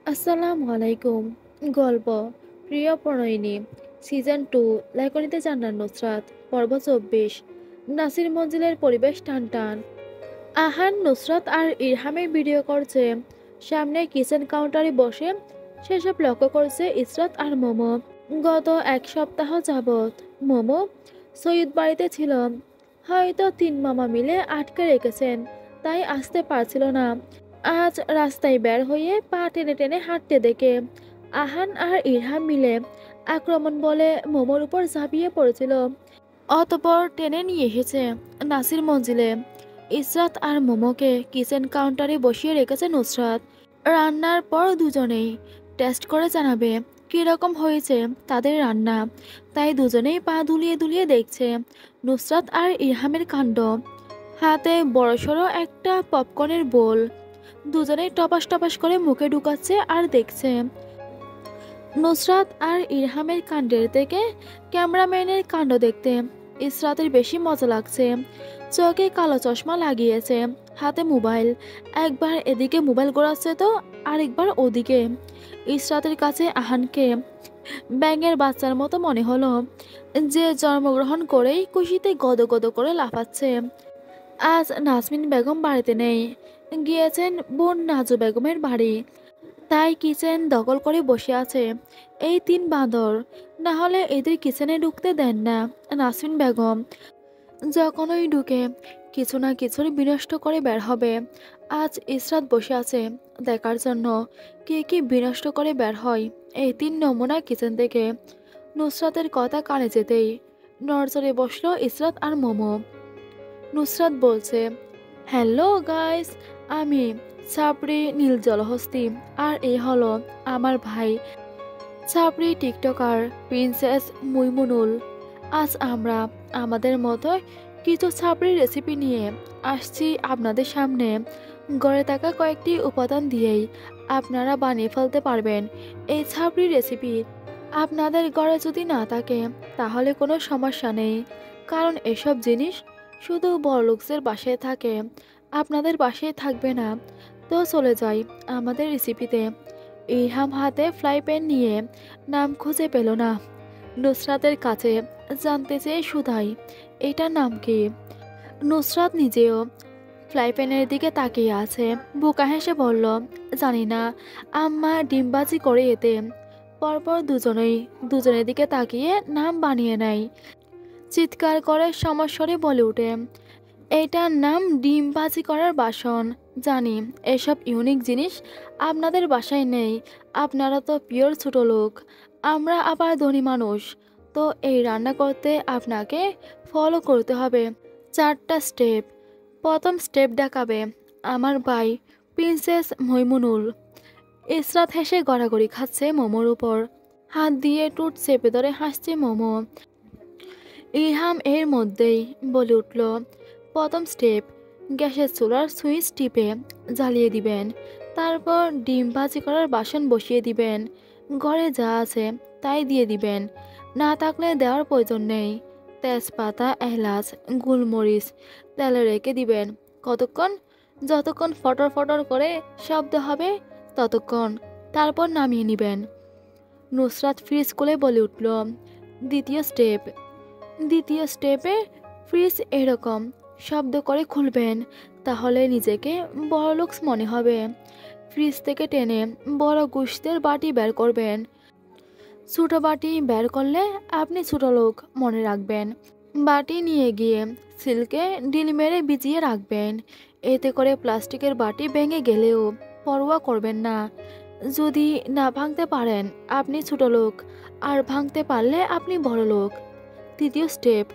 আসসালামু আলাইকুম। গল্প প্রিয় প্রণয়িনী সিজন 2 লেখনীতে জান্নাত নুসরাত পর্ব 24। নাসির মঞ্জিলের পরিবেশ টান টান। আহান নুসরাত আর ইরহামের ভিডিও করছে। সামনে কিচেন কাউন্টারে বসে সেসব লক্ষ্য করছে ইসরাত আর মোমো। গত এক সপ্তাহ যাবৎ মোমো সৈয়দ বাড়িতে ছিল। হয়তো তিন মামা মিলে আটকে রেখেছেন, তাই আসতে পারছিল না। আজ রাস্তায় বের হয়ে পা টেনে টেনে হাঁটতে দেখে আহান আর ইরহাম মিলে আক্রমণ বলে মোমোর উপর ঝাঁপিয়ে পড়েছিল। অতপর টেনে নিয়ে এসেছে নাসির মঞ্জিলে। ইসরাত আর মোমোকে কিচেন কাউন্টারে বসিয়ে রেখেছে নুসরাত। রান্নার পর দুজনেই টেস্ট করে জানাবে কীরকম হয়েছে তাদের রান্না। তাই দুজনেই পা দুলিয়ে দুলিয়ে দেখছে নুসরাত আর ইরহামের কাণ্ড। হাতে বড়সড় একটা পপকর্নের বোল। দুজনেই টপাস টপাস করে মুখে ঢুকাচ্ছে আর দেখছে। নুসরাত আর ইরহামের কাণ্ডের থেকে ক্যামেরাম্যানের কাণ্ড দেখতে ইসরাতের বেশি মজা লাগছে। চোখে কালো চশমা লাগিয়েছে, হাতে মোবাইল। একবার এদিকে মোবাইল ঘোরাচ্ছে তো আরেকবার ওদিকে। ইসরাতের কাছে আহানকে ব্যাঙের বাচ্চার মতো মনে হলো, যে জন্মগ্রহণ করেই খুশিতে গদগদ করে লাফাচ্ছে। আজ নাজমিন বেগম বাড়িতে নেই, গিয়েছেন বোন নাজু বেগমের বাড়ি। তাই কিচেন দখল করে বসে আছে এই তিন বাঁদর। না হলে এদের কিচেনে ঢুকতে দেন না নাসরিন বেগম। যখনই ঢুকে কিছু না কিছুর বিনষ্ট করে বের হবে। আজ ইসরাত বসে আছে দেখার জন্য কে কি বিনষ্ট করে বের হয় এই তিন নমুনা কিচেন থেকে। নুসরাতের কথা কানে যেতেই নড়চড়ে বসলো ইসরাত আর মোমো। নুসরাত বলছে, হ্যালো গাইস, আমি ছাপড়ি নীল জলহস্তি, আর এই হলো আমার ভাই ছাপড়ি টিকটকার প্রিন্সেস মুইমুনুল। আজ আমরা আমাদের মতো কিছু ছাপড়ি রেসিপি নিয়ে আসছি আপনাদের সামনে। গড়ে থাকা কয়েকটি উপাদান দিয়েই আপনারা বানিয়ে ফেলতে পারবেন এই ছাপড়ি রেসিপি। আপনাদের ঘরে যদি না থাকে তাহলে কোনো সমস্যা নেই, কারণ এসব জিনিস শুধু বড়লোকদের বাসায় থাকে, আপনাদের বাসায় থাকবে না। তো চলে যাই আমাদের রেসিপিতে। ইরহাম হাতে ফ্রাই প্যান নিয়ে নাম খুঁজে পেল না। নুসরাতের কাছে জানতে চেয়ে শুধাই, এটার নাম কি? নুসরাত নিজেও ফ্রাই প্যানের দিকে তাকিয়ে আছে। বোকা হেসে বলল, জানি না, আম্মা ডিমবাজি করে এতে। পরপর দুজনের দিকে তাকিয়ে নাম বানিয়ে নেয়। চিৎকার করে সমস্বরে বলে ওঠে, এটার নাম ডিম ভাজি করার বাসন। জানি এসব ইউনিক জিনিস আপনাদের বাসায় নেই, আপনারা তো পিওর ছোট লোক, আমরা আবার ধনী মানুষ। তো এই রান্না করতে আপনাকে ফলো করতে হবে 4টা স্টেপ। প্রথম স্টেপ দেখাবে আমার ভাই প্রিন্সেস মইমুনুল। ইসরাত হেসে গড়াগড়ি খাচ্ছে মোমোর উপর, হাত দিয়ে টুট চেপে ধরে হাসছে মোমো। ইরহাম এর মধ্যেই বলে উঠল, প্রথম স্টেপ, গ্যাসের চুলার সুইচ টিপে জ্বালিয়ে দিবেন। তারপর ডিম ভাজি করার বাসন বসিয়ে দিবেন। ঘরে যা আছে তাই দিয়ে দিবেন, না থাকলে দেওয়ার প্রয়োজন নেই। তেজপাতা, এলাচ, গোলমরিচ তেলে রেখে দিবেন। কতক্ষণ? যতক্ষণ ফটর ফটর করে শব্দ হবে ততক্ষণ। তারপর নামিয়ে নিবেন। নুসরাত ফ্রিজ খুলে বলে উঠল, দ্বিতীয় স্টেপ। দ্বিতীয় স্টেপে ফ্রিজ এরকম শব্দ করে খুলবেন, তাহলে নিজেকে বড়লোক মনে হবে। ফ্রিজ থেকে টেনে বড় গোশতের বাটি বের করবেন। ছোট বাটি বের করলে আপনি ছোট লোক মনে রাখবেন। বাটি নিয়ে গিয়ে সিল্কে ডিল মেরে বিছিয়ে রাখবেন। এতে করে প্লাস্টিকের বাটি ভেঙে গেলেও পরোয়া করবেন না। যদি না ভাঙতে পারেন আপনি ছোট লোক, আর ভাঙতে পারলে আপনি বড় লোক। তৃতীয় স্টেপ,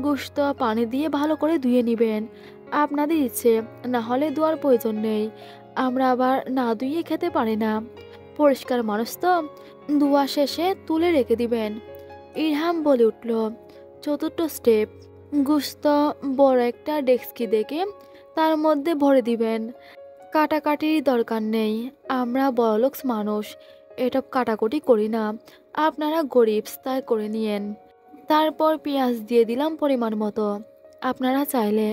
গোশত পানি দিয়ে ভালো করে ধুয়ে নেবেন। আপনাদের ইচ্ছে না হলে ধোয়ার প্রয়োজন নেই, আমরা আবার না ধুয়ে খেতে পারি না। পরিষ্কার মানুষ তো। ধোয়া শেষে তুলে রেখে দিবেন। ইরহাম বলে উঠল, চতুর্থ স্টেপ, গোশত বড় একটা ডেস্কি দেখে তার মধ্যে ভরে দিবেন। কাটাকাটির দরকার নেই, আমরা বড়লোক মানুষ, এটা কাটাকুটি করি না। আপনারা গরিব, তাই করে নিয়েন। তারপর পেঁয়াজ দিয়ে দিলাম পরিমাণ মতো, আপনারা চাইলে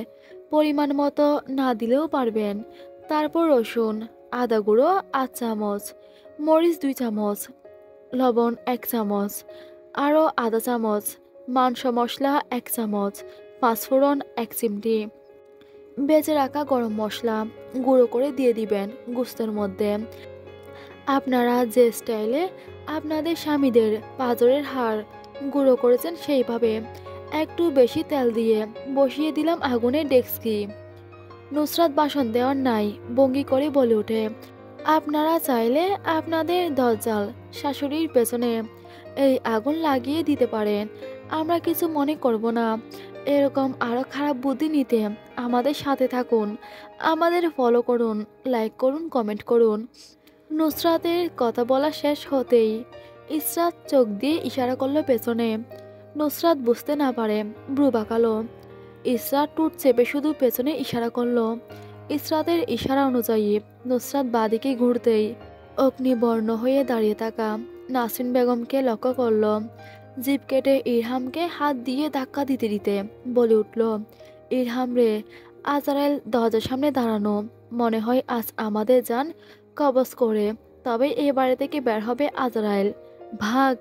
পরিমাণ মতো না দিলেও পারবেন। তারপর রসুন, আদা গুঁড়ো ৮ চামচ, মরিচ 2 চামচ, লবণ 1 চামচ, আরও আধা চামচ, মাংস মশলা 1 চামচ, পাঁচফোড়ন 1 চিমটি, বেজে রাখা গরম মশলা গুঁড়ো করে দিয়ে দিবেন গোস্তের মধ্যে। আপনারা যে স্টাইলে আপনাদের স্বামীদের পাঁজরের হাড় গুঁড়ো করেছেন সেইভাবে একটু বেশি তেল দিয়ে বসিয়ে দিলাম আগুনে ডেক্সি। নুসরাত বাসন দেওয়ার নাই ভঙ্গি করে বলে ওঠে, আপনারা চাইলে আপনাদের দজ্জাল শাশুড়ির পেছনে এই আগুন লাগিয়ে দিতে পারেন, আমরা কিছু মনে করব না। এরকম আরও খারাপ বুদ্ধি নিতে আমাদের সাথে থাকুন, আমাদের ফলো করুন, লাইক করুন, কমেন্ট করুন। নুসরাতের কথা বলা শেষ হতেই ইসরাত চোখ দিয়ে ইশারা করলো পেছনে। নুসরাত বুঝতে না পারে ভ্রু বাঁকালো। ইসরাত টুট চেপে শুধু পেছনে ইশারা করলো। ইসরাতের ইশারা অনুযায়ী নুসরাত বাদিকে ঘুরতেই অগ্নিবর্ণ হয়ে দাঁড়িয়ে থাকা নাসরিন বেগমকে লক্ষ্য করল। জিভ কেটে ইরহামকে হাত দিয়ে ধাক্কা দিতে দিতে বলে উঠল, ইরহাম রে, আজরাইল দরজার সামনে দাঁড়ানো, মনে হয় আজ আমাদের যান কবজ করে তবে এ বাড়ি থেকে বের হবে আজরাইল, ভাগ।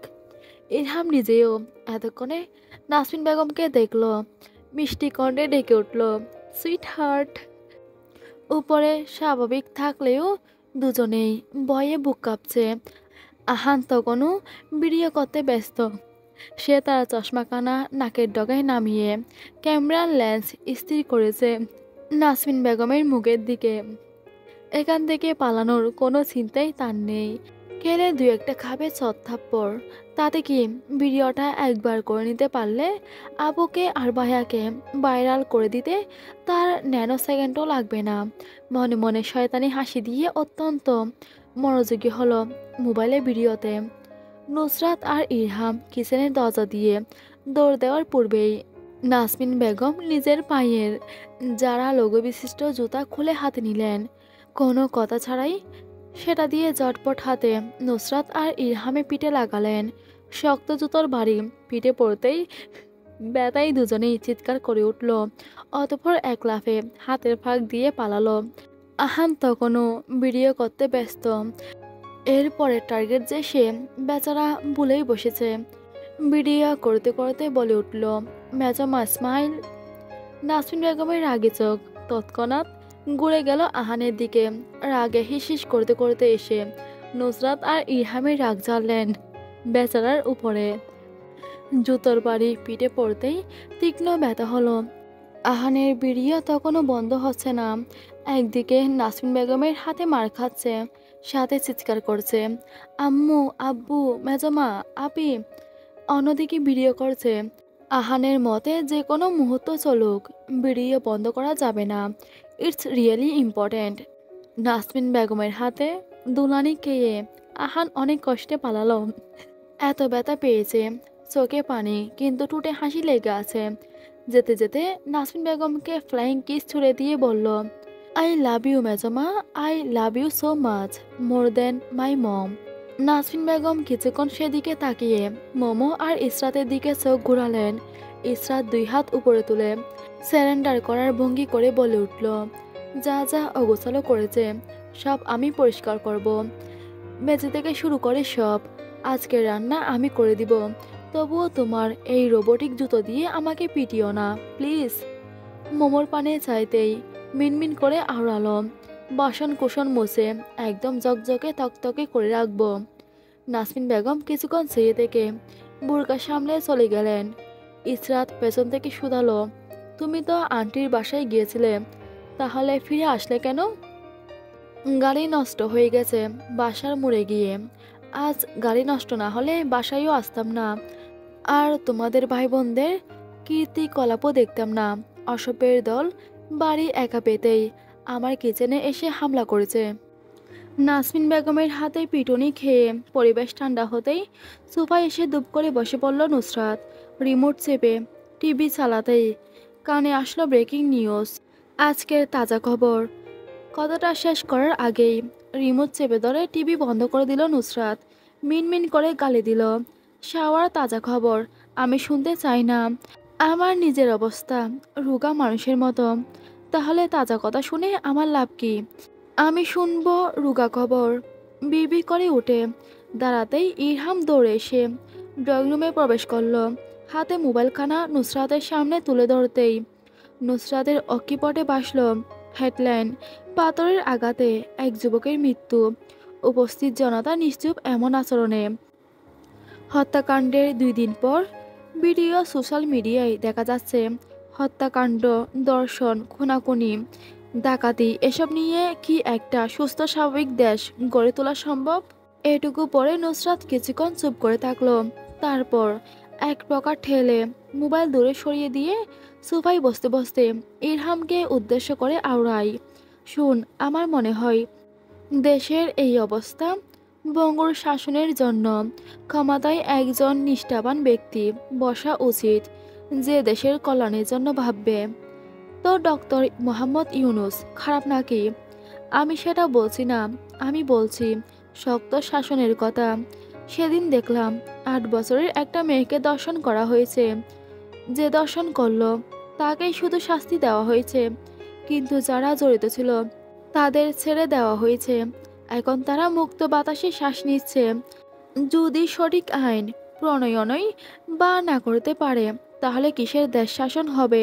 ইরহাম নিজেও এতক্ষণে নাসরিন বেগমকে দেখল, মিষ্টি কণ্ঠে ডেকে উঠল, সুইট হার্ট। উপরে স্বাভাবিক থাকলেও দুজনেই ভয়ে বুক কাঁপছে। আহান তখনও ভিডিও করতে ব্যস্ত। সে তার চশমাখানা নাকের ডগায় নামিয়ে ক্যামেরার লেন্স স্থির করেছে নাসরিন বেগমের মুখের দিকে। এখান থেকে পালানোর কোনো চিন্তাই তার নেই। খেলে দু একটা খাবে ছত্থাপ্পর, তাতে কি ভিডিওটা একবার করে নিতে পারলে আপুকে আর ভাইয়াকে ভাইরাল করে দিতে তার ন্যানো সেকেন্ডও লাগবে না। মনে মনে শয়তানি হাসি দিয়ে অত্যন্ত মনোযোগী হলো মোবাইলের ভিডিওতে। নুসরাত আর ইরহাম কিচেনের দরজা দিয়ে দৌড় দেওয়ার পূর্বেই নাসরিন বেগম নিজের পায়ের যারা লোগো বিশিষ্ট জুতা খুলে হাতে নিলেন। কোনো কথা ছাড়াই সেটা দিয়ে জটপট হাতে নুসরাত আর ইরহামে পিঠে লাগালেন। শক্ত জুতোর বাড়ি পিঠে পড়তেই ব্যথায় দুজনেই চিৎকার করে উঠল। অতঃপর এক লাফে হাতের ফাঁক দিয়ে পালালো। আহান তখনও ভিডিও করতে ব্যস্ত। এরপরে টার্গেট যে সে বেচারা ভুলেই বসেছে। ভিডিও করতে করতে বলে উঠল, মেজমা স্মাইল। নাসরিন বেগমের রাগে চোখ তৎক্ষণাৎ ঘুরে গেল আহানের দিকে। রাগে হিসিস করতে করতে এসে নুসরাত আর ইরহামের রাগ জ্বাললেন বেচারার উপরে। জুতোর বাড়ি পিঠে পড়তেই তীক্ষ্ণ ব্যথা হলো। আহানের ভিডিও তখনও বন্ধ হচ্ছে না। একদিকে নাসরিন বেগমের হাতে মার খাচ্ছে, সাথে চিৎকার করছে, আম্মু, আব্বু, মেজমা, আপি। অন্যদিকে ভিডিও করছে। আহানের মতে যে কোনো মুহূর্ত চলুক, ভিডিও বন্ধ করা যাবে না, ইটস রিয়েলি ইম্পর্ট্যান্ট। নাসরিন বেগমের হাতে দুলানি খেয়ে আহান অনেক কষ্টে পালালো। এত ব্যথা পেয়েছে, চোখে পানি, কিন্তু টুটে হাসি লেগে আছে। যেতে যেতে নাসরিন বেগমকে ফ্লাইং কিস ছুড়ে দিয়ে বলল, আই লাভ ইউ মেজমা, I love you so much, more than my mom. Nasrin Begum কিছুক্ষণ সেদিকে তাকিয়ে মোমো আর ইসরাতের দিকে চোখ ঘুরালেন। ইসরাত দুই হাত উপরে তুলে স্যারেন্ডার করার ভঙ্গি করে বলে উঠল, যা যা অগোছালো করেছে সব আমি পরিষ্কার করব, মেঝে থেকে শুরু করে সব। আজকের রান্না আমি করে দিব, তবুও তোমার এই রোবোটিক জুতো দিয়ে আমাকে পিটিও না প্লিজ। মোমোর পানে চাইতেই মিনমিন করে আওড়ালো, বাসন কুসন মুছে একদম জকজকে তকতকে করে রাখবো। নাসরিন বেগম কিছুক্ষণ চেয়ে থেকে বুড়কা সামলে চলে গেলেন। ইসরাত পেছন থেকে শুধালো, তুমি তো আন্টির বাসায় গিয়েছিলে, তাহলে ফিরে আসলে কেন? গাড়ি নষ্ট হয়ে গেছে বাসার মোড়ে গিয়ে। আজ গাড়ি নষ্ট না হলে বাসায়ও আসতাম না, আর তোমাদের ভাই বোনদের কীর্তিকলাপও দেখতাম না। অসভ্যের দল বাড়ি একা পেতেই আমার কিচেনে এসে হামলা করেছে। নাসরিন বেগমের হাতে পিটুনি খেয়ে পরিবেশ ঠান্ডা হতেই সোফায় এসে দুপ করে বসে পড়ল নুসরাত। রিমোট চেপে টিভি চালাতেই কানে আসলো ব্রেকিং নিউজ, আজকের তাজা খবর। কথাটা শেষ করার আগেই রিমোট চেপে ধরে টিভি বন্ধ করে দিল নুসরাত। মিনমিন করে গালি দিল, শাওয়ার তাজা খবর আমি শুনতে চাই না, আমার নিজের অবস্থা রোগা মানুষের মতো, তাহলে তাজা কথা শুনে আমার লাভ কি? আমি শুনবো রুগা খবর, বিড়বিড় করে উঠে দাঁড়াতেই ইরহাম দৌড়ে এসে ড্রয়িং রুমে প্রবেশ করলো। হাতে মোবাইলখানা নুসরাতের সামনে তুলে ধরতেই নুসরাতের অক্ষিপটে ভাসল হেডলাইন, পাথরের আঘাতে এক যুবকের মৃত্যু। উপস্থিত জনতা নিশ্চুপ এমন আচরণে। হত্যাকাণ্ডের 2 দিন পর ভিডিও সোশ্যাল মিডিয়ায় দেখা যাচ্ছে। হত্যাকাণ্ড, ধর্ষণ, খুনাখুনি, ডাকাতি এসব নিয়ে কি একটা সুস্থ স্বাভাবিক দেশ গড়ে তোলা সম্ভব? এটুকু পরে নুসরাত কিছুক্ষণ চুপ করে থাকলো। তারপর এক প্রকার ঠেলে মোবাইল দূরে সরিয়ে দিয়ে সোফায় বসতে বসতে ইরহামকে উদ্দেশ্য করে আওড়াই, শুন, আমার মনে হয় দেশের এই অবস্থা বঙ্গর শাসনের জন্য ক্ষমতায় একজন নিষ্ঠাবান ব্যক্তি বসা উচিত, যে দেশের কল্যাণের জন্য ভাববে। তো ডক্টর মোহাম্মদ ইউনুস খারাপ নাকি? আমি সেটা বলছি না, আমি বলছি শক্ত শাসনের কথা। সেদিন দেখলাম 8 বছরের একটা মেয়েকে দর্শন করা হয়েছে। যে দর্শন করলো তাকেই শুধু শাস্তি দেওয়া হয়েছে, কিন্তু যারা জড়িত ছিল তাদের ছেড়ে দেওয়া হয়েছে। এখন তারা মুক্ত বাতাসে শ্বাস নিচ্ছে। যদি সঠিক আইন প্রণয়নই বা না করতে পারে, তাহলে কিসের দেশ শাসন হবে?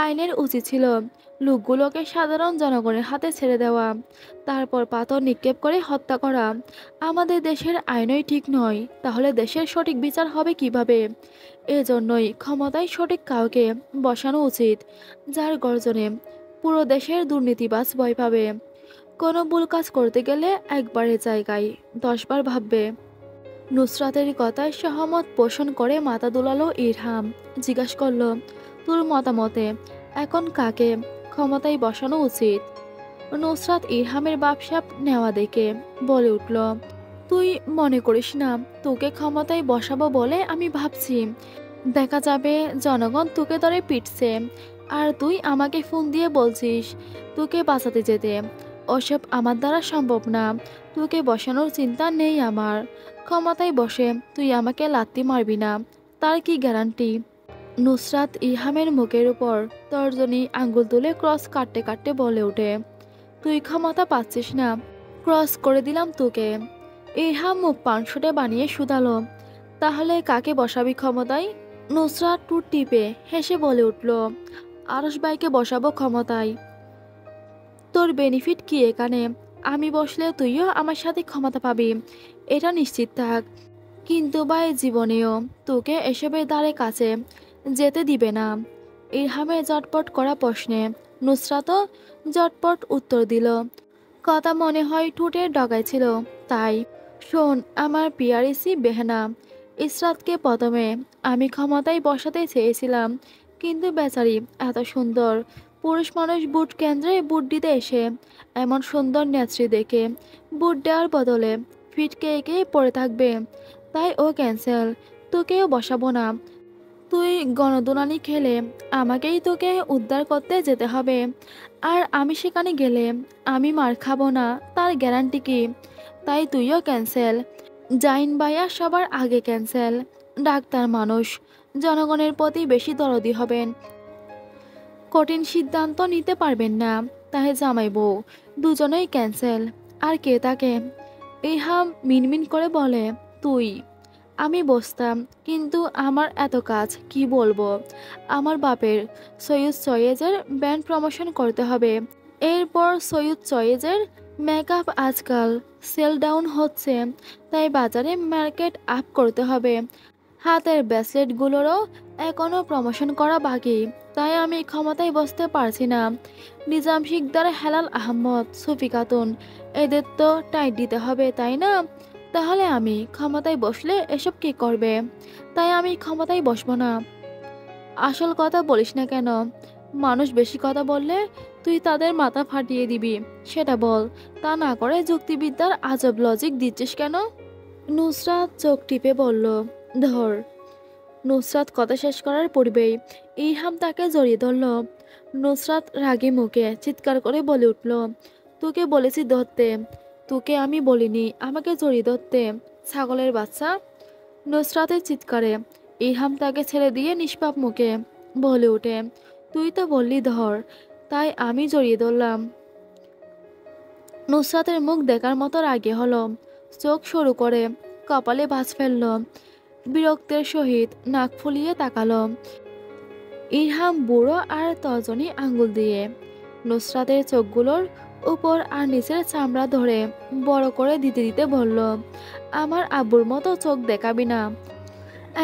আইনের উচিত ছিল লোকগুলোকে সাধারণ জনগণের হাতে ছেড়ে দেওয়া, তারপর পাথর নিক্ষেপ করে হত্যা করা। আমাদের দেশের আইনই ঠিক নয়, তাহলে দেশের সঠিক বিচার হবে কিভাবে? এজন্যই ক্ষমতায় সঠিক কাউকে বসানো উচিত, যার গর্জনে পুরো দেশের দুর্নীতিবাজ ভয় পাবে। কোনো ভুল কাজ করতে গেলে একবারের জায়গায় 10 বার ভাববে। নুসরাতের কথায় সহমত পোষণ করে মাথা দুলালো ইরহাম। জিজ্ঞাসা করলো, তোর মতামতে এখন কাকে ক্ষমতায় বসানো উচিত? নুসরাত ইরহামের বাপসাপ নেওয়া দেখে বলে উঠল, তুই মনে করিস না তোকে ক্ষমতায় বসাবো বলে আমি ভাবছি? দেখা যাবে জনগণ তোকে ধরে পিটছে, আর তুই আমাকে ফোন দিয়ে বলছিস তোকে বাঁচাতে যেতে। ওসব আমার দ্বারা সম্ভব না। তোকে বসানোর চিন্তা নেই আমার। ক্ষমতায় বসে তুই আমাকে লাত্তি মারবি না, তার কি গ্যারান্টি? নুসরাত ইরহামের মুখের উপর তর্জনী আঙ্গুল তুলে ক্রস কাটতে কাটতে বলে ওঠে, তুই ক্ষমতা পাচ্ছিস না, ক্রস করে দিলাম তোকে। ইরহাম মুখ পানসুটে বানিয়ে শুধালো, তাহলে কাকে বসাবি ক্ষমতায়? নুসরাত টুট টিপে হেসে বলে উঠল, আরশ ভাইকে বসাবো ক্ষমতায়। তোর বেনিফিট কি এখানে? আমি বসলে তুইও আমার সাথে ক্ষমতা পাবি, এটা নিশ্চিত থাক। কিন্তু ভাই জীবনেও তোকে এসবের দ্বারে কাছে যেতে দিবে না। ইরহামের জটপট করা প্রশ্নে নুসরাতও জটপট উত্তর দিল। কথা মনে হয় ঠোঁটের ডগায় ছিল, তাই। শোন আমার পিয়ারিসি বেহনা, ইসরাতকে প্রথমে আমি ক্ষমতায় বসাতে চেয়েছিলাম, কিন্তু বেচারি এত সুন্দর পুরুষ মানুষ বুট কেন্দ্রে বুট দিতে এসে এমন সুন্দর নেত্রী দেখে বুট দেওয়ার বদলে ফিটকে এঁকে পড়ে থাকবে, তাই ও ক্যান্সেল। তোকেও বসাবো না। তুই গণদুলানি খেলে আমাকেই তোকে উদ্ধার করতে যেতে হবে, আর আমি সেখানে গেলে আমি মার খাবো না, তার গ্যারান্টি কি? তাই তুইও ক্যান্সেল। জাইন ভাইয়া সবার আগে ক্যান্সেল। ডাক্তার মানুষ, জনগণের প্রতি বেশি দরদি হবেন, কঠিন সিদ্ধান্ত নিতে পারবেন না, তাই জামাই বউ দুজনেই ক্যান্সেল। আর কে তাকে? ইহাম মিনমিন করে বলে, তুই। আমি বসতাম, কিন্তু আমার এত কাজ কি বলবো। আমার বাপের সৈয়দ সৈয়দের ব্যান্ড প্রমোশন করতে হবে, এরপর সৈয়দ সৈয়দের মেকআপ আজকাল সেল ডাউন হচ্ছে, তাই বাজারে মার্কেট আপ করতে হবে। হাতের ব্রেসলেটগুলোরও এখনও প্রমোশন করা বাকি, তাই আমি ক্ষমতায় বসতে পারছি না। নিজাম শিকদার, হেলাল আহমদ, সুফি খাতুন এদের তো টাইট দিতে হবে, তাই না? তাহলে আমি ক্ষমতায় বসলে এসব কি করবে? তাই আমি ক্ষমতায় বসবো না। আসল কথা বলিস না কেন? মানুষ বেশি কথা বললে তুই তাদের মাথা ফাটিয়ে দিবি, সেটা বল। তা না করে যুক্তিবিদ্যার আজব লজিক দিচ্ছিস কেন? নুসরাত চোখ টিপে বলল, ধর। নুসরাত কথা শেষ করার পূর্বেই ইরহাম তাকে জড়িয়ে ধরল। নুসরাত রাগে মুখে চিৎকার করে বলে উঠল, তোকে বলেছি ধরতে, তোকে আমি বলিনি আমাকে জড়িয়ে ধরতে, ছাগলের বাচ্চা। নুসরাতের চিৎকারে ইরহাম তাকে ছেড়ে দিয়ে নিষ্পাপ মুখে বলে ওঠে, তুই তো বললি ধর, তাই আমি জড়িয়ে ধরলাম। নুসরাতের মুখ দেখার মতো রাগে হলো, চোখ সরু করে কপালে ভাঁজ ফেলল, বিরক্তের সহিত নাক ফুলিয়ে তাকালো। ইরহাম বুড়ো আর তর্জনী আঙ্গুল দিয়ে নুসরাতের চোখগুলোর উপর আর নিচের চামড়া ধরে বড় করে দিতে দিতে বলল, আমার আব্বুর মতো চোখ দেখাবি না।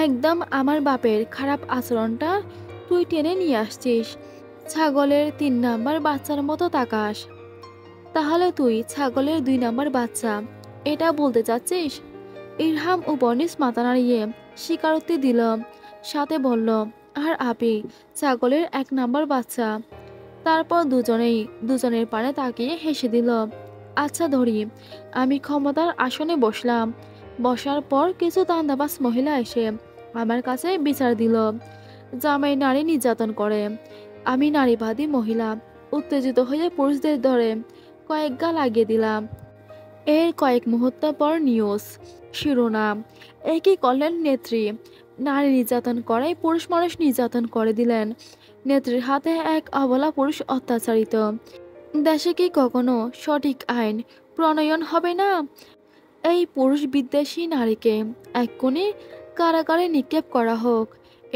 একদম আমার বাপের খারাপ আচরণটা তুই টেনে নিয়ে আসছিস। ছাগলের 3 নাম্বার বাচ্চার মতো তাকাস। তাহলে তুই ছাগলের 2 নাম্বার বাচ্চা, এটা বলতে চাচ্ছিস? ইরহাম উপনিস মাথা নাড়িয়ে স্বীকারোক্তি দিল, সাথে বলল, আর আপি ছাগলের 1 নাম্বার বাচ্চা। তারপর দুজনের পানে তাকিয়ে হেসে দিল। আচ্ছা ধরি, আমি ক্ষমতার আসনে বসলাম। বসার পর কিছু দান্দাবাজ মহিলা এসে আমার কাছে বিচার দিল, জামাই নারী নির্যাতন করে। আমি নারীবাদী মহিলা, উত্তেজিত হয়ে পুরুষদের ধরে কয়েক গা লাগিয়ে দিলাম। এর কয়েক মুহূর্ত পর নিউজ শিরোনাম, একই করলেন নেত্রী, নারী নির্যাতন করায় পুরুষ মানুষ নির্যাতন করে দিলেন। নেত্রীর হাতে এক অবলা পুরুষ অত্যাচারিত। দেশে কি কখনো সঠিক আইন প্রণয়ন হবে না? এই পুরুষ বিদ্বেষী নারীকে এক্ষুনি কারাগারে নিক্ষেপ করা হোক।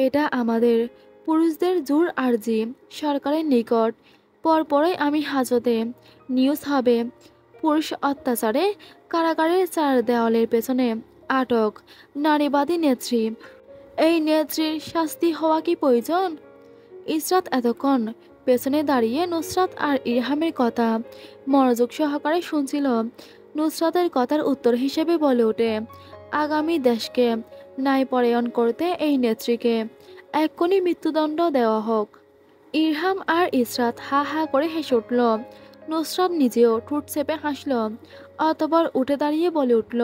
এটা আমাদের পুরুষদের জোর আর্জি সরকারের নিকট। পরপরই আমি হাজতে নিউজ হবে, পুরুষ অত্যাচারে কারাগারের 4 দেওয়ালের পেছনে আটক নারীবাদী নেত্রী। এই নেত্রীর শাস্তি হওয়া কি প্রয়োজন? ইসরাত এতক্ষণ পেছনে দাঁড়িয়ে নুসরাত আর ইরহামের কথা মনোযোগ সহকারে শুনছিল। নুসরাতের কথার উত্তর হিসেবে বলে ওঠে, আগামী দেশকে ন্যায়পরায়ণ করতে এই নেত্রীকে এক্ষুনি মৃত্যুদণ্ড দেওয়া হোক। ইরহাম আর ইসরাত হা হা করে হেসে উঠল। নুসরাত নিজেও ঠোঁট চেপে হাসল। অতঃপর উঠে দাঁড়িয়ে বলে উঠল,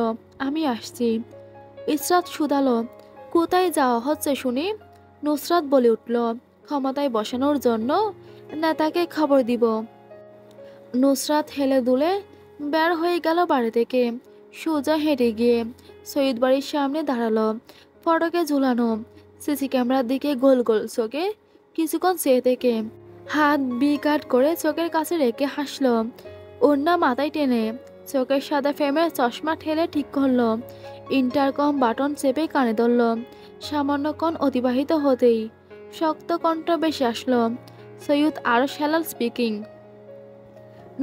আমি আসছি। ইসরাত শুধালো, কোথায় যাওয়া হচ্ছে শুনি? নুসরাত বলে উঠল, ক্ষমতায় বসানোর জন্য নেতাকে খবর দিব। নুসরাত হেলে দুলে বের হয়ে গেল বাড়ি থেকে। সোজা হেঁটে গিয়ে সৈয়দ বাড়ির সামনে দাঁড়ালো। ফটকে ঝুলানো সিসি ক্যামেরার দিকে গোল গোল চোখে কিছুক্ষণ চেয়ে থেকে হাত বিকাট করে চোখের কাছে রেখে হাসলো। ওড়না মাথায় টেনে চোখের সাদা ফ্রেমের চশমা ঠেলে ঠিক করলো। ইন্টারকম বাটন চেপে কানে ধরল। সামান্যক্ষণ অতিবাহিত হতেই শক্ত কণ্ঠ বেশি আসলো, সৈয়দ আরশ হেলাল স্পিকিং।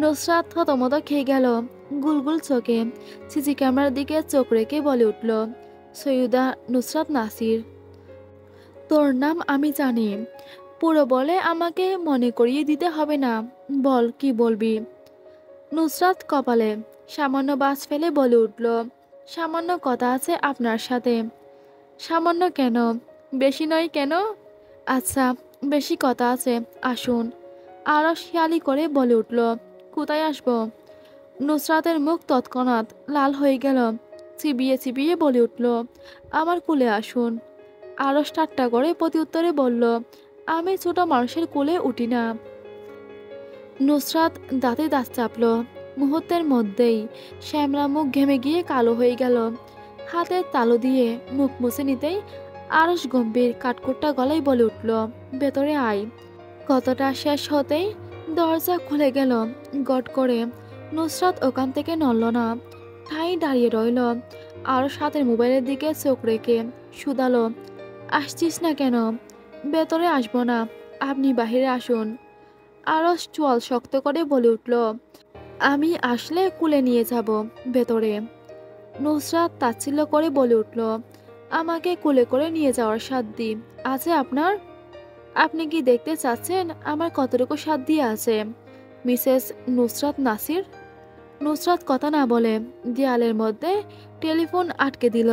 নুসরাত থতমত খেয়ে গেল। গুলগুল চোখে সিসি ক্যামেরার দিকে চোখ রেখে বলে উঠল, সৈয়দা নুসরাত নাসির। তোর নাম আমি জানি, পুরো বলে আমাকে মনে করিয়ে দিতে হবে না। বল কি বলবি? নুসরাত কপালে সামান্য বাজ ফেলে বলে উঠল, সামান্য কথা আছে আপনার সাথে। সামান্য কেন? বেশি নয় কেন? আচ্ছা, বেশি কথা আছে, আসুন। আরো শিয়ালি করে বলে উঠল, কোথায় আসবো? নুসরাতের মুখ তৎক্ষণাৎ লাল হয়ে গেল। চিবিয়ে চিবিয়ে বলে উঠল, আমার কোলে আসুন। আরস ঠাট্টা করে প্রত্যুত্তরে বলল, আমি ছোট মানুষের কোলে উঠি না। নুসরাত দাঁতে দাঁত চাপল। মুহূর্তের মধ্যেই শ্যামলা মুখ ঘেমে গিয়ে কালো হয়ে গেল। হাতের তালু দিয়ে মুখ মুছে নিতেই আরস গম্ভীর কাঠকোট্টা গলায় বলে উঠল, ভেতরে আয়। কথাটা শেষ হতেই দরজা খুলে গেল গট করে। নুসরাত ওখান থেকে নড়ল না, ঠাই দাঁড়িয়ে রইল। আরস হাতের মোবাইলের দিকে চোখ রেখে শুধালো, আসছিস না কেন? ভেতরে আসবো না, আপনি বাহিরে আসুন। আরস চোয়াল শক্ত করে বলে উঠল, আমি আসলে কুলে নিয়ে যাব ভেতরে। নুসরাত তাচ্ছিল্য করে বলে উঠল, আমাকে কুলে করে নিয়ে যাওয়ার সাধ্যি আছে আপনার? আপনি কি দেখতে চাচ্ছেন আমার কতটুকু সাধ্যি আছে, মিসেস নুসরাত নাসির? নুসরাত কথা না বলে দেয়ালের মধ্যে টেলিফোন আটকে দিল।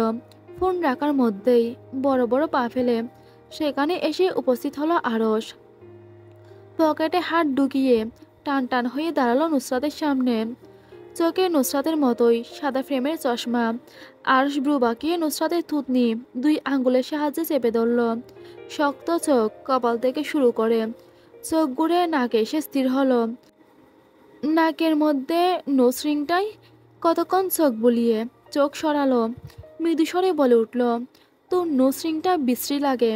ফোন রাখার মধ্যেই বড় বড় পা ফেলে সেখানে এসে উপস্থিত হলো আরস। পকেটে হাত ঢুকিয়ে টান টান হয়ে দাঁড়ালো নুসরাতের সামনে। চোখে নুসরাতের মতোই সাদা ফ্রেমের চশমা। আরশ ব্রু বাঁকিয়ে নুসরাতের থুতনি 2 আঙ্গুলের সাহায্যে চেপে ধরল। শক্ত চোখ কপাল থেকে শুরু করে চোখ ঘুরে নাকে এসে স্থির হলো। নাকের মধ্যে নোসরিংটাই কতক্ষণ চোখ বুলিয়ে চোখ সরালো। মৃদুস্বরে বলে উঠল, তোর নোসরিংটা বিশ্রী লাগে।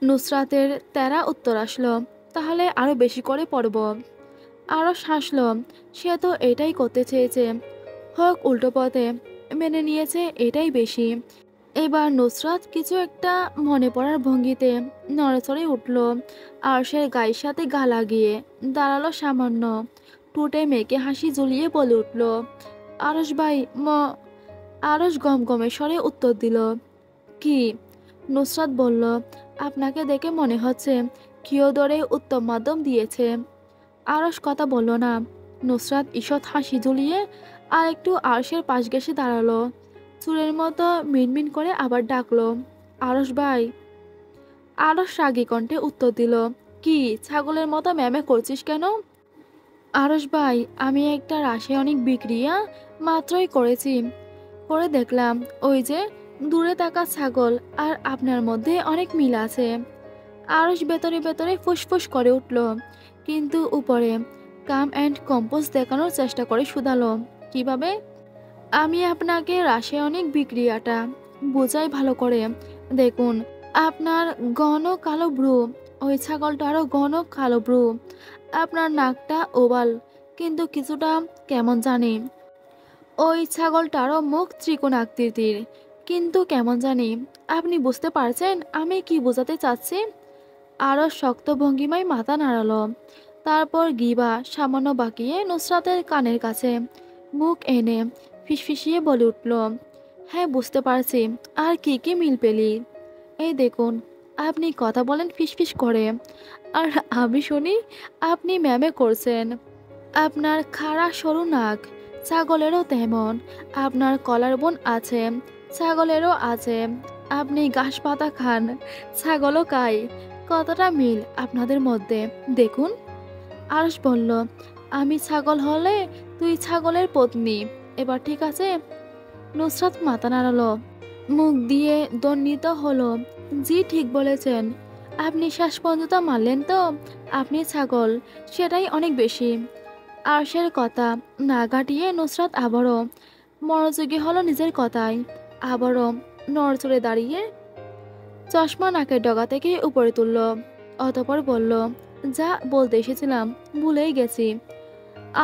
নুসরাতের তেরা উত্তর আসলো, তাহলে আরো বেশি করে পড়ব। আরশ হাসল। সে তো এটাই করতে চেয়েছে, হোক উল্টো পথে, মেনে নিয়েছে এটাই বেশি। এবার নুসরাত কিছু একটা মনে পড়ার ভঙ্গিতে নড়েচড়ে উঠল, আর সে গায়ের সাথে গা লাগিয়ে দাঁড়ালো সামান্য। ঠোঁটে মেয়েকে হাসি ঝুলিয়ে বলে উঠল, আরশ ভাই আরশ গমগমে স্বরে উত্তর দিল, কি? নুসরাত বলল, আপনাকে দেখে মনে হচ্ছে কিয়দরে উত্তম মাধ্যম দিয়েছে। আরশ কথা বলল না। নুসরাত ঈষৎ হাসি ঝুলিয়ে আর একটু আরশের পাশ ঘেঁষে দাঁড়ালো। চুরের মতো মিনমিন করে আবার ডাকলো, আরশ ভাই। আরশ রাগী কণ্ঠে উত্তর দিল, কি ছাগলের মতো ম্যামে করছিস কেন? আরশ ভাই, আমি একটা রাসায়নিক বিক্রিয়া মাত্রই করেছি, করে দেখলাম ওই যে দূরে থাকা ছাগল আর আপনার মধ্যে অনেক মিল আছে। আরশ ভেতরে ভেতরে ফুসফুস করে উঠল, কিন্তু উপরে কাম অ্যান্ড কম্পোজ দেখানোর চেষ্টা করে শুধালো, কিভাবে? আমি আপনাকে রাসায়নিক বিক্রিয়াটা বোঝাই ভালো করে। দেখুন, আপনার ঘন কালো ব্রু, ওই ছাগলটারও ঘন কালো ব্রু। আপনার নাকটা ওভাল, কিন্তু কিছুটা কেমন জানি। ওই ছাগলটারও মুখ ত্রিকোণ আকৃতির, কিন্তু কেমন জানি। আপনি বুঝতে পারছেন আমি কি বোঝাতে চাচ্ছি? আরও শক্ত ভঙ্গিমায় মাথা নাড়ালো। তারপর গিবা সামান্য বাঁকিয়ে নুসরাতের কানের কাছে মুখ এনে ফিসফিসিয়ে বলে উঠল, হ্যাঁ বুঝতে পারছি। আর কি কি মিল পেলি? এই দেখুন, আপনি কথা বলেন ফিসফিস করে, আর আমি শুনি আপনি ম্যামে করছেন। আপনার খাড়া সরু নাক, ছাগলেরও তেমন। আপনার কলার বোন আছে, ছাগলেরও আছে। আপনি ঘাস পাতা খান, ছাগলও খায়। কতটা মিল আপনাদের মধ্যে দেখুন। আরশ বলল, আমি ছাগল হলে তুই ছাগলের পত্নী। এবার ঠিক আছে? নুসরাত মাথা নাড়ালো, মুখ দিয়ে দণ্ডিত হলো, জি ঠিক বলেছেন। আপনি শেষ পর্যন্ত মানলেন তো আপনি ছাগল, সেটাই অনেক বেশি। আরশের কথা না কাটিয়ে নুসরাত আবারও মনোযোগী হলো নিজের কথায়। আবারও নড়চড়ে দাঁড়িয়ে চশমা নাকের ডগা থেকে উপরে তুলল। অতঃপর বলল, যা বলতে এসেছিলাম ভুলেই গেছি।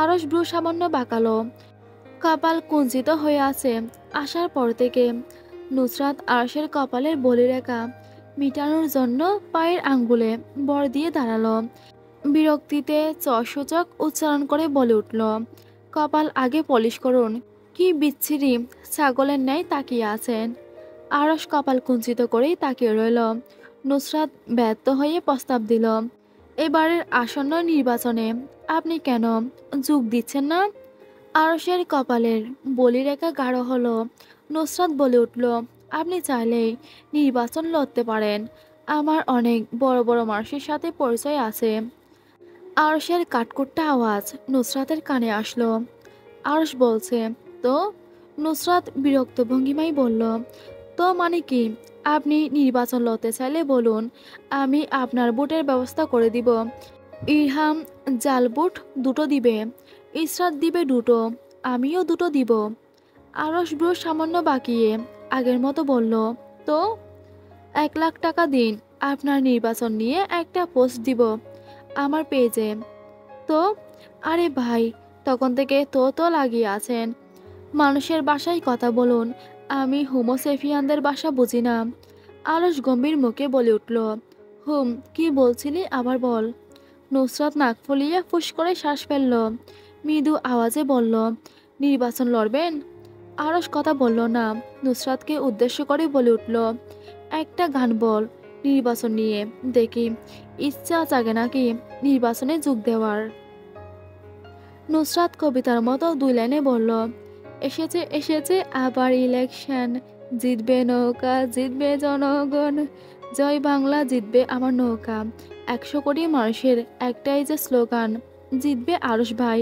আরশ ভ্রু সামান্য বাঁকালো, কপাল কুঞ্চিত হয়ে আছে আসার পর থেকে। নুসরাত আরশের কপালের বলিরেখা মিটানোর জন্য পায়ের আঙ্গুলে বর দিয়ে দাঁড়ালো। বিরক্তিতে চসূচক উচ্চারণ করে বলে উঠল, কপাল আগে পলিশ করুন। কি বিচ্ছিরি ছাগলের ন্যায় তাকিয়ে আছেন। আরশ কপাল কুঞ্চিত করেই তাকিয়ে রইল। নুসরাত ব্যর্থ হয়ে প্রস্তাব দিল, এবারের আসন্ন নির্বাচনে আপনি কেন যোগ দিচ্ছেন না? আরশের কপালের বলিরেখা গাঢ় হলো। নুসরাত বলে উঠল, আপনি চাইলেই নির্বাচন লড়তে পারেন। আমার অনেক বড় বড় মানুষের সাথে পরিচয় আছে। আরশের কাঠকুট্টা আওয়াজ নুসরাতের কানে আসলো। আরশ বলছে, তো? নুসরাত বিরক্ত ভঙ্গিমায় বলল, তো মানে কি? আপনি নির্বাচন লড়তে চাইলে বলুন, আমি আপনার ভোটের ব্যবস্থা করে দিব। ইরহাম জাল ভোট দুটো দিবে, ইসরাত দিবে দুটো, আমিও দুটো দিব। আরশ ব্রু সামান্য বাকিয়ে আগের মতো বলল, তো? 1 লাখ টাকা দিন, আপনার নির্বাচন নিয়ে একটা পোস্ট দিব আমার পেজে। তো? আরে ভাই, তখন থেকে তো লাগিয়ে আছেন। মানুষের বাসায় কথা বলুন, আমি হোমোসেফিয়ানদের বাসা বুঝি না। আরশ গম্ভীর মুখে বলে উঠল, কি বলছিলি আবার বল। নুসরাত নাক ফুলিয়ে ফুস করে শ্বাস ফেলল। মৃদু আওয়াজে বলল, নির্বাচন লড়বেন? আরশ কথা বলল না। নুসরাতকে উদ্দেশ্য করে বলে উঠল, একটা গান বল নির্বাচন নিয়ে, দেখি ইচ্ছা জাগে নাকি নির্বাচনে যোগ দেওয়ার। নুসরাত কবিতার মতো 2 লাইনে বলল, এসেছে এসেছে আবার ইলেকশন, জিতবে নৌকা জিতবে জনগণ, জয় বাংলা জিতবে আমার নৌকা। 100 কোটি মানুষের একটাই যে স্লোগান, জিতবে আরশ ভাই,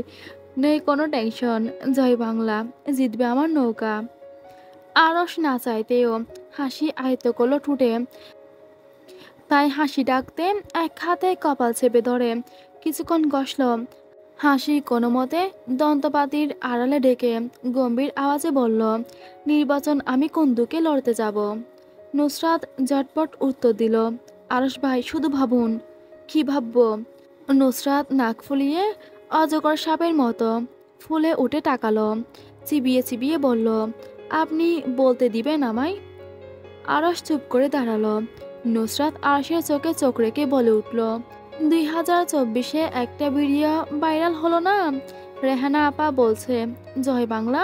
নেই কোনো টেনশন, জয় বাংলা জিতবে আমার নৌকা। আরশ না চাইতেও হাসি আয়ত্ত করলো ঠোঁটে, তাই হাসি ডাকতে এক হাতে কপাল চেপে ধরে কিছুক্ষণ ঘষল। হাসি কোনো মতে দন্তপাতির আড়ালে ডেকে গম্ভীর আওয়াজে বলল, নির্বাচন আমি কোন দুকে লড়তে যাব? নুসরাত ঝটপট উত্তর দিল, আরশ ভাই শুধু ভাবুন। কি ভাবব? নুসরাত নাক ফুলিয়ে অজগর সাপের মতো ফুলে উঠে তাকালো, চিবিয়ে চিবিয়ে বলল, আপনি বলতে দিবেন আমায়? আরস চুপ করে দাঁড়ালো। নুসরাত আরশের চোখে চোখ রেখে বলে উঠল, 2024-এ একটা ভিডিও ভাইরাল হলো না, রেহানা আপা বলছে জয় বাংলা।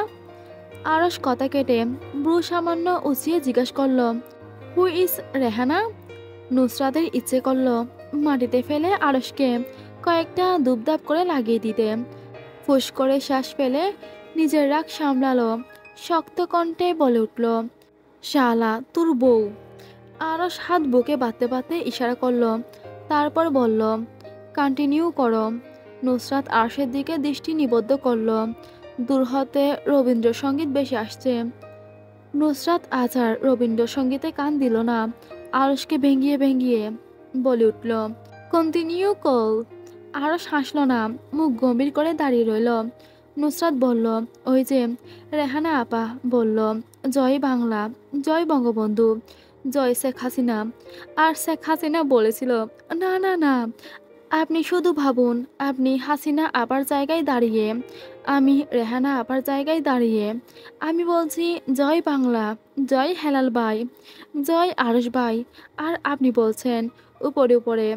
আরস কথা কেটে ব্রু সামান্য উঁচিয়ে জিজ্ঞাসা করল, হু ইজ রেহানা? নুসরাতের ইচ্ছে করল মাটিতে ফেলে আরসকে কয়েকটা দুবদাব করে লাগিয়ে দিতে। ফুস করে শ্বাস ফেলে নিজের রাগ সামলালো, শক্ত কণ্ঠে বলে উঠল, শালা তোর বউ। আরস হাত বুকে বাঁধতে বাঁধতে ইশারা করলো, তারপর বলল, কন্টিনিউ করো। নুসরাত আরশের দিকে দৃষ্টি নিবদ্ধ করলো। দূর হতে রবীন্দ্রসঙ্গীত বেশি আসছে। নুসরাত আজ আর রবীন্দ্রসঙ্গীতে কান দিল না, আরশকে ভেঙ্গিয়ে ভেঙ্গিয়ে বলে উঠল, কন্টিনিউ কল। আরশ হাসল না, মুখ গম্ভীর করে দাঁড়িয়ে রইল। নুসরাত বলল, ওই যে রেহানা আপা বলল, জয় বাংলা, জয় বঙ্গবন্ধু, জয় শেখ হাসিনা। আর শেখ হাসিনা বলেছিল, না না না, আপনি শুধু ভাবুন, আপনি হাসিনা আপার জায়গায় দাঁড়িয়ে, আমি রেহানা আপার জায়গায় দাঁড়িয়ে। আমি বলছি জয় বাংলা, জয় হেলাল ভাই, জয় আরশ ভাই। আর আপনি বলছেন উপরে উপরে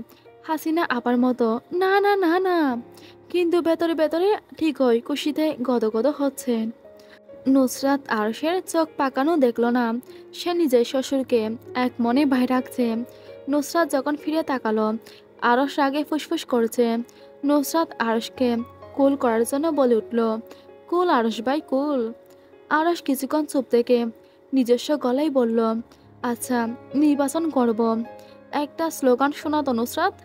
হাসিনা আপার মতো, না না না না। কিন্তু ভেতরে ভেতরে ঠিকই খুশিতে গদগদ হচ্ছে। নুসরাত আরশের চোখ পাকানো দেখল না, সে নিজের শ্বশুরকে এক মনে ভয় রাখছে। নুসরাত যখন ফিরে তাকালো, আরশ রাগে ফুসফুস করছে। নুসরাত আরশকে কুল করার জন্য বলে উঠল, কুল আরশ ভাই কুল। আরশ কিছুক্ষণ চুপ থেকে নিজস্ব গলায় বলল, আচ্ছা নির্বাচন করব, একটা স্লোগান শোনা তো নুসরাত।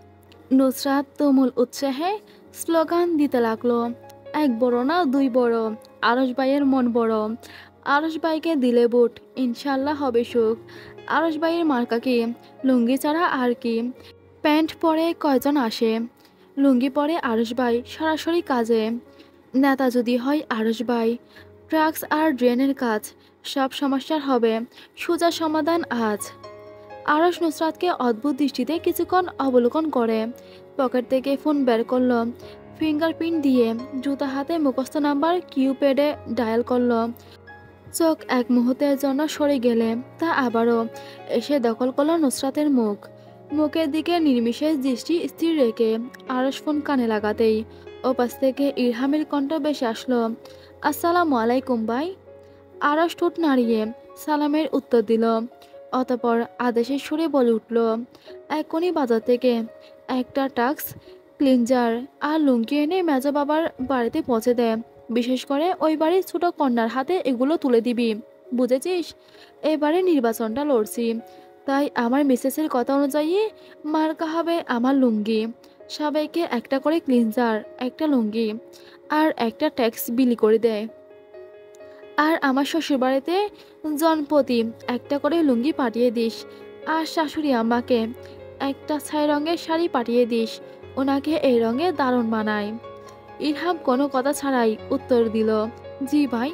নুসরাত তুমুল উৎসাহে স্লোগান দিতে লাগলো, এক বড় না দুই বড়, আরশ ভাইয়ের মন বড়, আরশ ভাইকে দিলে বুট ইনশাল্লাহ হবে সুখ। আরশ ভাইয়ের মার্কা কি? লুঙ্গি ছাড়া আর কি? প্যান্ট পরে কয়জন আসে? লুঙ্গি পরে আরশ ভাই সরাসরি কাজে। নেতা যদি হয় আরশ ভাই, ড্রাগস আর ড্রেনের কাজ সব সমস্যার হবে সোজা সমাধান আজ। আরশ নুসরাতকে অদ্ভুত দৃষ্টিতে কিছুক্ষণ অবলোকন করে, পকেট থেকে ফোন বের করলো, ফিঙ্গারপ্রিন্ট দিয়ে জুতা হাতে মুখস্থ নাম্বার কিউপ্যাডে ডায়াল করলো। চোখ এক মুহূর্তের জন্য সরে গেলে তা আবারও এসে দখল করলো নুসরাতের মুখ। মুখের দিকে নির্বিশেষ দৃষ্টি স্থির রেখে আরশ ফোন কানে লাগাতেই ওপাশ থেকে ইরহামের কণ্ঠ বেশি আসলো, আসসালামু আলাইকুম ভাই। আরশ ঠোঁট নাড়িয়ে সালামের উত্তর দিল, অতপর আদেশের সুরে বলে উঠল, এক্ষুনি বাজার থেকে একটা টাক্স ক্লিনজার আর লুঙ্গি এনে মেজো বাবার বাড়িতে পৌঁছে দেয়। বিশেষ করে ওই বাড়ির ছোট কন্যার হাতে এগুলো তুলে দিবি, বুঝেছিস? এবারে নির্বাচনটা লড়ছি, তাই আমার মিসেসের কথা অনুযায়ী মার্কা হবে আমার লুঙ্গি। সবাইকে একটা করে ক্লিনজার, একটা লুঙ্গি আর একটা ট্যাক্স বিলি করে দেয়। আর আমার শ্বশুরবাড়িতে জনপ্রতি একটা করে লুঙ্গি পাঠিয়ে দিস। আর শাশুড়ি আম্মাকে একটা ছাই রঙের শাড়ি পাঠিয়ে দিস, ওনাকে এই রঙে দারুণ মানায়। ইরহাম কোনো কথা ছাড়াই উত্তর দিল, জি ভাই।